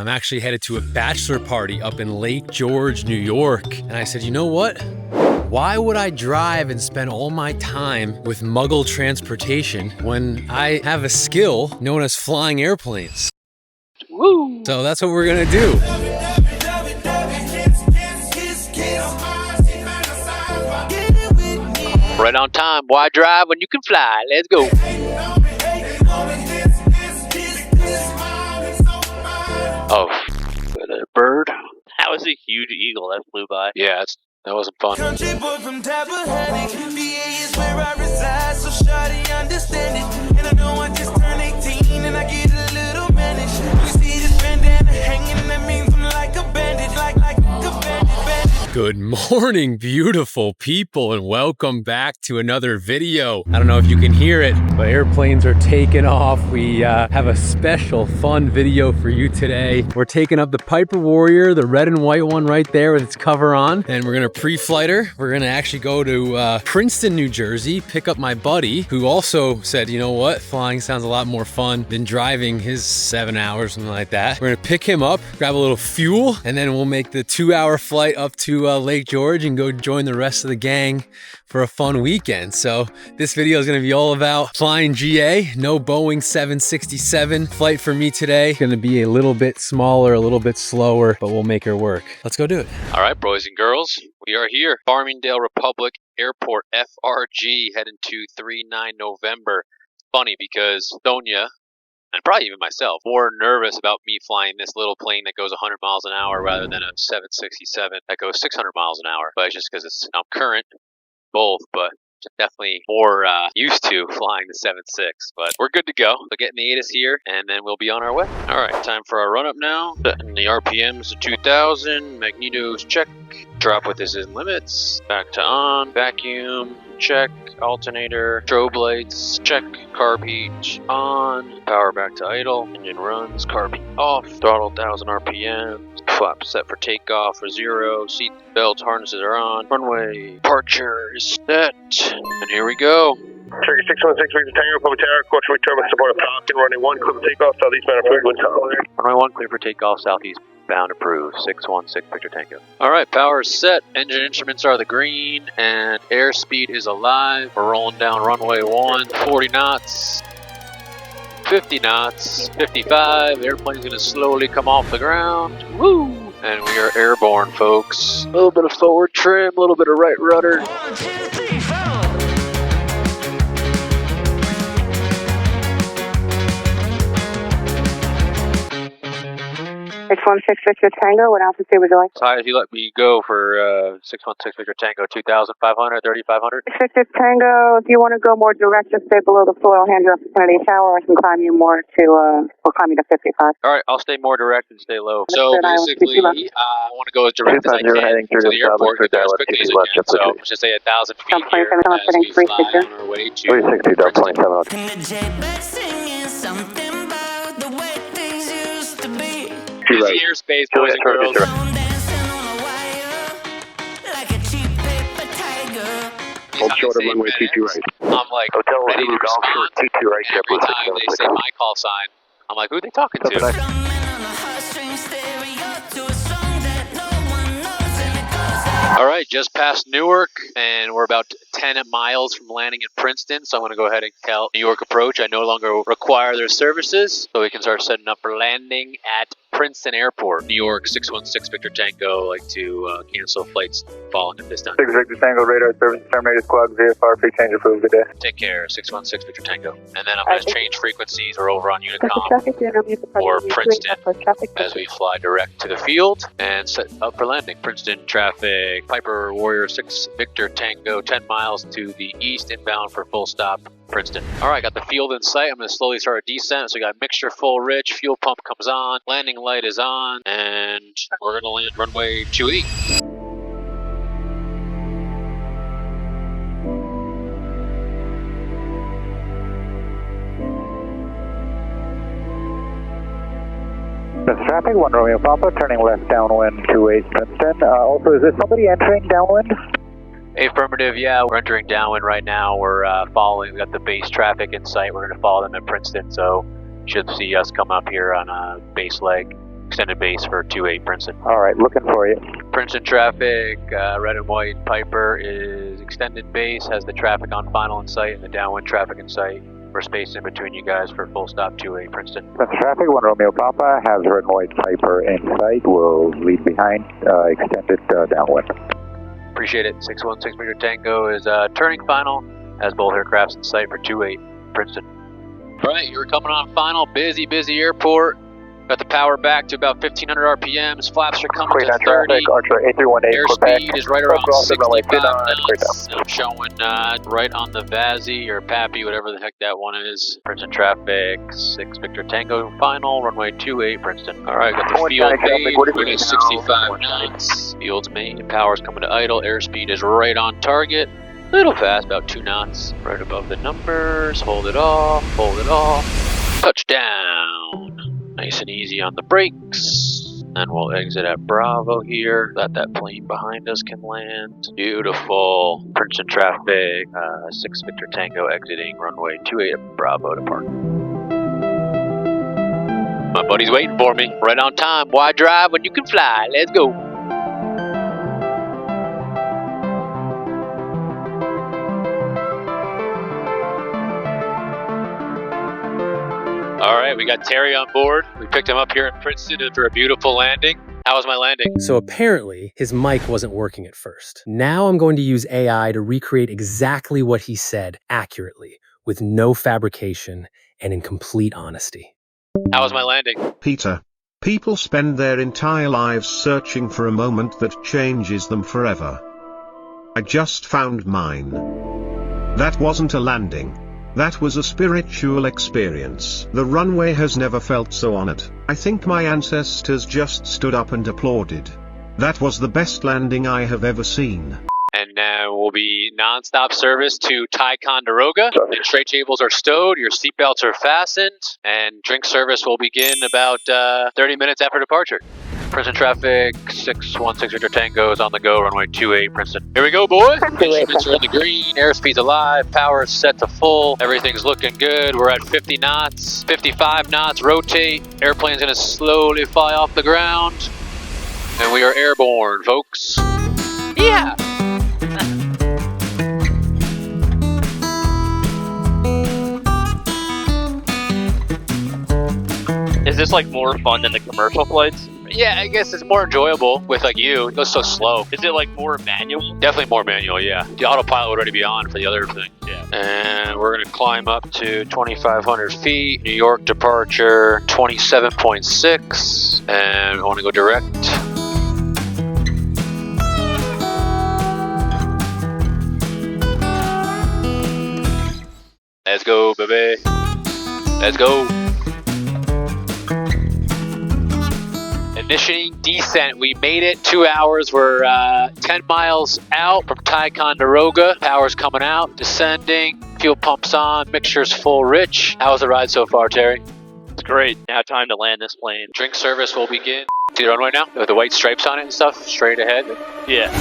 I'm actually headed to a bachelor party up in Lake George, New York. And I said, you know what? Why would I drive and spend all my time with Muggle transportation when I have a skill known as flying airplanes? Woo! So that's what we're gonna do. Right on time. Why drive when you can fly? Let's go. Oh, a bird. That was a huge eagle that flew by. Yeah, that wasn't fun. Country boy from Tappahannock, VA is where I reside, so shawty understand it. And I know I just turned 18 and I get a little managed. You see this bandana hanging, that means I'm like a bandit, like a bandit. Good morning, beautiful people, and welcome back to another video. I don't know if you can hear it, but airplanes are taking off. We have a special fun video for you today. We're taking up the Piper Warrior, the red and white one right there with its cover on, and we're gonna pre-flight her. We're gonna actually go to Princeton, New Jersey, pick up my buddy, who also said, you know what, flying sounds a lot more fun than driving his 7 hours, something like that. We're gonna pick him up, grab a little fuel, and then we'll make the 2-hour flight up to Lake George and go join the rest of the gang for a fun weekend. So this video is going to be all about flying GA. No Boeing 767 flight for me today. It's going to be a little bit smaller, a little bit slower, but we'll make her work. Let's go do it. All right, boys and girls, we are here. Farmingdale Republic Airport, FRG, heading to 3-9 November. Funny because Sonia, and probably even myself, more nervous about me flying this little plane that goes 100 miles an hour rather than a 767 that goes 600 miles an hour. But it's just because I'm current, both, but definitely more used to flying the 7.6. But we're good to go. So getting the ATIS here, and then we'll be on our way. All right, time for our run up now. Setting the RPMs to 2,000. Magnetos check. Drop width is in limits. Back to on. Vacuum check. Alternator, strobe lights, check, carb heat on, power back to idle, engine runs, carb heat off, throttle 1,000 RPM, flap set for takeoff for 0, seat belts, harnesses are on, runway departure is set, and here we go. Turkey 616, Victor Tango, Public Tower, Coach Victor, support Falcon, running 1, clear for takeoff, southeast bound approved, wind tolerant. Runway 1, clear for takeoff, southeast bound approved, 616 Victor Tango. Alright, power is set, engine instruments are the green, and airspeed is alive. We're rolling down runway 1, 40 knots, 50 knots, 55, airplane's gonna slowly come off the ground, woo! And we are airborne, folks. A little bit of forward trim, a little bit of right rudder. 616 Victor Tango, what altitude would you like? As high as you let me go for 616 Victor Tango, 2,500, 3,500. 616 Tango, if you want to go more direct, just stay below the floor. I'll hand you up to Kennedy Tower. I can climb you more to, we'll climb you to 55. All right, I'll stay more direct and stay low. So basically, I want to go as direct as I can to the airport, as quickly as I can. So let's just say 1,000 feet here as we fly on our way to Princeton. Busy airspace, boys and girls. Hold short of runway 22 right. I'm like ready to respond. Every time they say my call sign, I'm like, who are they talking to? All right, just past Newark, and we're about 10 miles from landing in Princeton, so I'm going to go ahead and tell New York Approach I no longer require their services, so we can start setting up for landing at Princeton Airport. New York 616 Victor Tango, like to cancel flights falling at this time. 6 Victor Tango, radar service terminated, squad VFR, free change approved today. Take care, 616 Victor Tango. And then I'm going to change frequencies. We're over on Unicom or Princeton as we fly direct to the field and set up for landing. Princeton traffic, Piper Warrior 6 Victor Tango, 10 miles to the east, inbound for full stop. Princeton. All right, got the field in sight. I'm going to slowly start a descent. So we got mixture full rich, fuel pump comes on, landing light is on, and we're going to land runway 28. Traffic, 1 Romeo Papa, turning left downwind to East Princeton. Also, is there somebody entering downwind? Affirmative, yeah, we're entering downwind right now. We're following, we got the base traffic in sight. We're going to follow them at Princeton, so you should see us come up here on a base leg extended base for 28 Princeton. All right, looking for you. Princeton traffic, red and white Piper is extended base, has the traffic on final in sight and the downwind traffic in sight. We're spaced in between you guys for full stop 28 Princeton. Traffic 1 Romeo Papa has red and white Piper in sight. We'll lead behind, extended downwind. Appreciate it. 616 Victor Tango is turning final, has both aircrafts in sight for 28 Princeton. All right, you're coming on final. Busy airport. Got the power back to about 1500 RPMs. Flaps are coming to 30. Traffic, Archer 8318 Airspeed is right around 65 knots. knots. Showing right on the Vazzy or Pappy, whatever the heck that one is. Princeton traffic, 6 Victor Tango final, runway 28 Princeton. All right, got the field made. We're at 65 knots. Field's made. Power's coming to idle. Airspeed is right on target. A little fast, about 2 knots. Right above the numbers. Hold it off. Hold it off. Touchdown. Nice and easy on the brakes. And we'll exit at Bravo here. That plane behind us can land. Beautiful. Princeton traffic. 6 Victor Tango exiting runway 28 at Bravo to park. My buddy's waiting for me. Right on time. Why drive when you can fly? Let's go. All right, we got Terry on board. We picked him up here in Princeton after a beautiful landing. How was my landing? So apparently, his mic wasn't working at first. Now I'm going to use AI to recreate exactly what he said accurately, with no fabrication and in complete honesty. How was my landing? Peter, people spend their entire lives searching for a moment that changes them forever. I just found mine. That wasn't a landing. That was a spiritual experience. The runway has never felt so honored. I think my ancestors just stood up and applauded. That was the best landing I have ever seen. And now will be non-stop service to Ticonderoga. The tray tables are stowed, your seatbelts are fastened, and drink service will begin about 30 minutes after departure. Princeton traffic, 616 Victor Tango is on the go, runway 28 Princeton. Here we go, boys. Instruments are in the green, airspeed's alive, power is set to full, everything's looking good. We're at 50 knots, 55 knots, rotate. Airplane's gonna slowly fly off the ground. And we are airborne, folks. Yeah. Is this like more fun than the commercial flights? Yeah, I guess it's more enjoyable with like you. It goes so slow. Is it like more manual? Definitely more manual, yeah. The autopilot would already be on for the other thing. Yeah. And we're gonna climb up to 2,500 feet. New York departure 27.6. And I wanna go direct. Let's go, baby. Let's go. Initiating descent. We made it. 2 hours. We're 10 miles out from Ticonderoga. Power's coming out. Descending. Fuel pumps on. Mixture's full rich. How's the ride so far, Terry? It's great. Now time to land this plane. Drink service will begin. See the runway now? With the white stripes on it and stuff? Straight ahead. Yeah.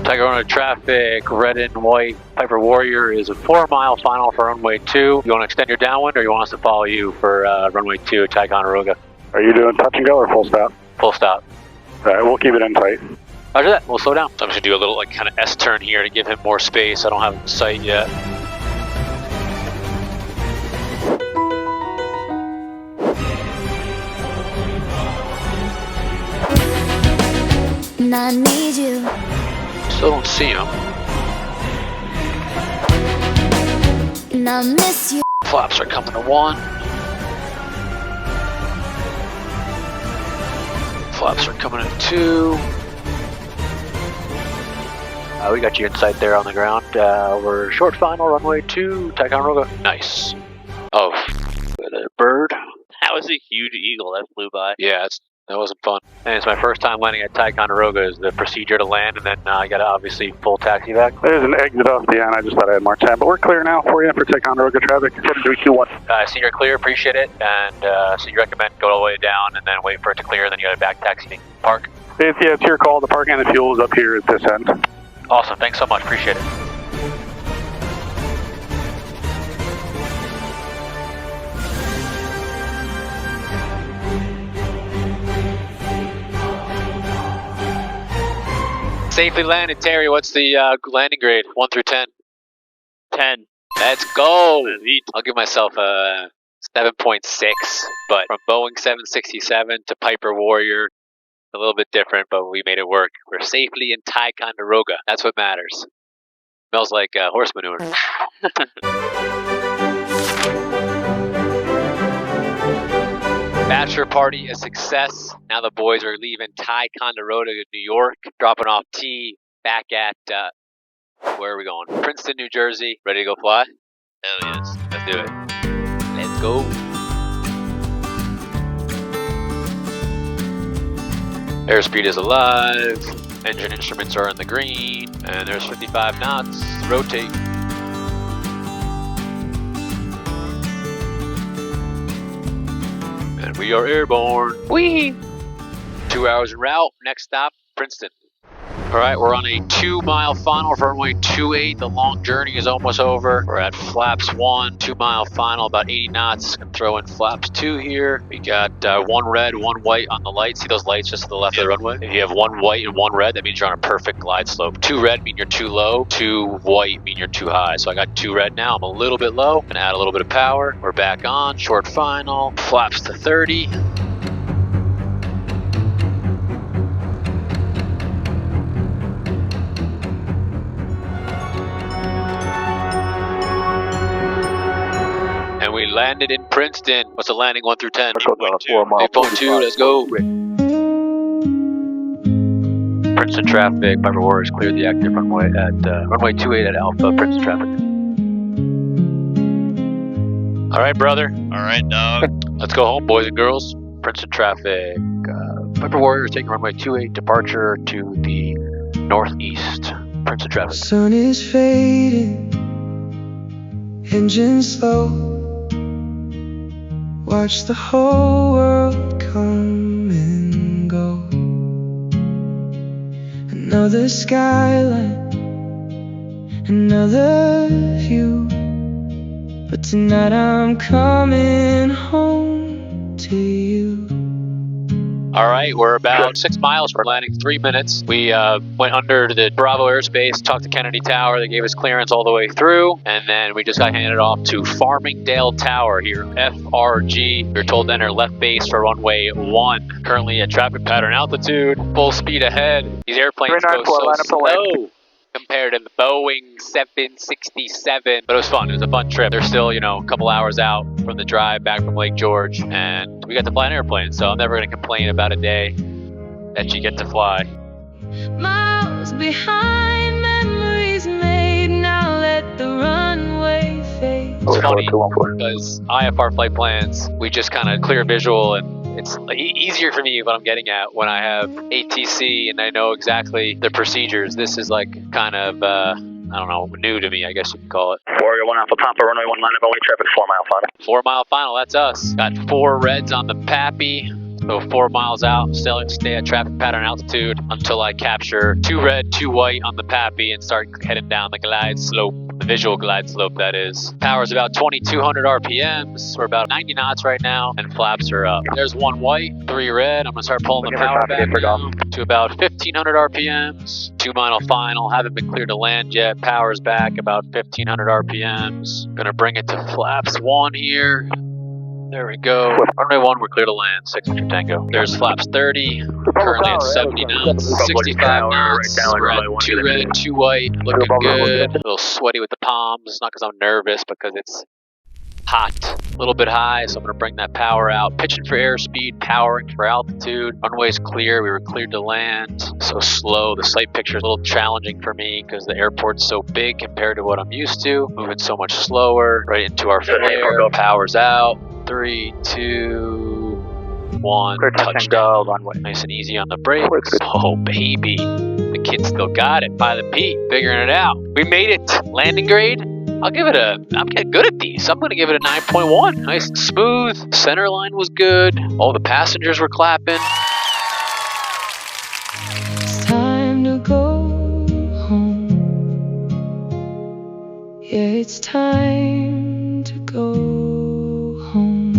Ticonderoga traffic, red and white. Piper Warrior is a 4-mile final for runway 2. You want to extend your downwind or you want us to follow you for runway 2 at Ticonderoga? Are you doing touch and go or full stop? Full stop. All right, we'll keep it in tight. Roger that. We'll slow down. So I'm just going to do a little like kind of S-turn here to give him more space. I don't have him in sight yet. I need you. Still don't see him. And I miss you. Flaps are coming to 1. Flaps are coming to 2. We got you in sight there on the ground. We're short final, runway 2, Ticonderoga. Nice. Oh, a bird. That was a huge eagle that flew by. Yeah, that wasn't fun. And it's my first time landing at Ticonderoga. Is the procedure to land, and then I got to obviously full taxi back. There's an exit off the end. I just thought I had more time, but we're clear now for you for Ticonderoga traffic. 7321. See you're clear, appreciate it. And so you recommend go all the way down and then wait for it to clear, and then you got to back taxi to park? It's your call. The parking and the fuel is up here at this end. Awesome, thanks so much, appreciate it. Safely landed, Terry. What's the landing grade? 1 through 10. 10. Let's go. I'll give myself a 7.6. But from Boeing 767 to Piper Warrior, a little bit different, but we made it work. We're safely in Ticonderoga. That's what matters. Smells like horse manure. Bachelor party a success. Now the boys are leaving Ticonderoga to New York, dropping off T back at, where are we going? Princeton, New Jersey. Ready to go fly? Hell yes. Let's do it. Let's go. Airspeed is alive. Engine instruments are in the green. And there's 55 knots. Rotate. And we are airborne. Whee! 2 hours en route. Next stop, Princeton. All right, we're on a 2-mile final for runway 28. The long journey is almost over. We're at flaps 1, 2-mile final, about 80 knots. Gonna throw in flaps 2 here. We got 1 red, 1 white on the light. See those lights just to the left of the runway? If you have 1 white and 1 red, that means you're on a perfect glide slope. 2 red mean you're too low, 2 white mean you're too high. So I got 2 red now. I'm a little bit low. Gonna add a little bit of power. We're back on, short final, flaps to 30. And we landed in Princeton. What's the landing 1 through 10? 8.2, let's go. Princeton traffic, Piper Warriors cleared the active runway at runway 28 at Alpha, Princeton traffic. All right, brother. All right, dog. Let's go home, boys and girls. Princeton traffic. Piper Warriors taking runway 28, departure to the northeast. Princeton traffic. Sun is fading, engine slow. Watch the whole world come and go. Another skyline, another view. But tonight I'm coming home to you. All right, we're about 6 miles. We're landing 3 minutes. We went under the Bravo airspace, talked to Kennedy Tower. They gave us clearance all the way through. And then we just got handed off to Farmingdale Tower here, FRG. We were told to enter left base for runway 1. Currently at traffic pattern altitude, full speed ahead. These airplanes go so slow compared to the Boeing 767. But it was fun. It was a fun trip. They're still, a couple hours out from the drive back from Lake George. And we got to fly an airplane. So I'm never going to complain about a day that you get to fly. Miles behind, memories made. Now let the runway fade. It's funny because IFR flight plans, we just kind of clear visual, and it's easier for me what I'm getting at when I have ATC and I know exactly the procedures. This is like kind of, new to me, I guess you can call it. Warrior 1 Alpha Papa, runway 19, only traffic 4-mile final. 4-mile final, that's us. Got 4 reds on the Pappy. So 4 miles out, stay at traffic pattern altitude until I capture 2 red, 2 white on the Pappy and start heading down the glide slope, the visual glide slope that is. Power's about 2,200 RPMs. We're about 90 knots right now, and flaps are up. There's 1 white, 3 red. I'm gonna start pulling the power back now to about 1,500 RPMs. 2-mile final, haven't been cleared to land yet. Power's back about 1,500 RPMs. Gonna bring it to flaps 1 here. There we go. Runway 1, we're clear to land. 600 Tango. There's flaps 30. Currently at 70 knots. 65 knots. We're at 2 red, 2 white. Looking good. A little sweaty with the palms. Not because I'm nervous, because it's hot. A little bit high, so I'm going to bring that power out. Pitching for airspeed, powering for altitude. Runway's clear. We were cleared to land. So slow. The sight picture is a little challenging for me because the airport's so big compared to what I'm used to. Moving so much slower. Right into our flare. Power's out. 3, 2, 1. Touchdown. Nice and easy on the brakes. Oh, baby. The kid still got it. By the Pete. Figuring it out. We made it. Landing grade. I'm getting good at these. I'm going to give it a 9.1. Nice and smooth. Center line was good. All the passengers were clapping. It's time to go home. Yeah, it's time to go home.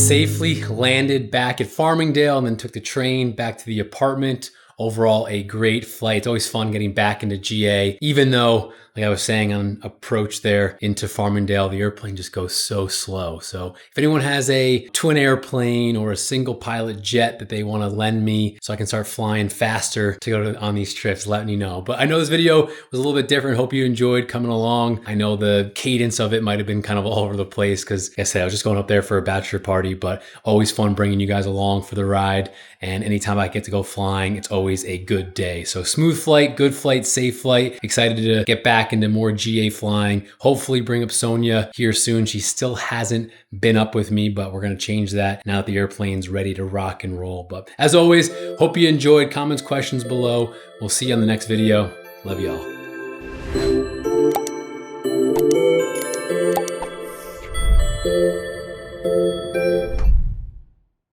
safely landed back at Farmingdale and then took the train back to the apartment. Overall, a great flight. It's always fun getting back into GA, even though, like I was saying on approach there into Farmingdale, the airplane just goes so slow. So if anyone has a twin airplane or a single pilot jet that they want to lend me so I can start flying faster to go on these trips, let me know. But I know this video was a little bit different. Hope you enjoyed coming along. I know the cadence of it might have been kind of all over the place because, like I said, I was just going up there for a bachelor party, but always fun bringing you guys along for the ride. And anytime I get to go flying, it's always a good day. So smooth flight, good flight, safe flight. Excited to get back into more GA flying. Hopefully bring up Sonia here soon. She still hasn't been up with me, but we're gonna change that now that the airplane's ready to rock and roll. But as always, hope you enjoyed. Comments, questions below. We'll see you on the next video. Love y'all.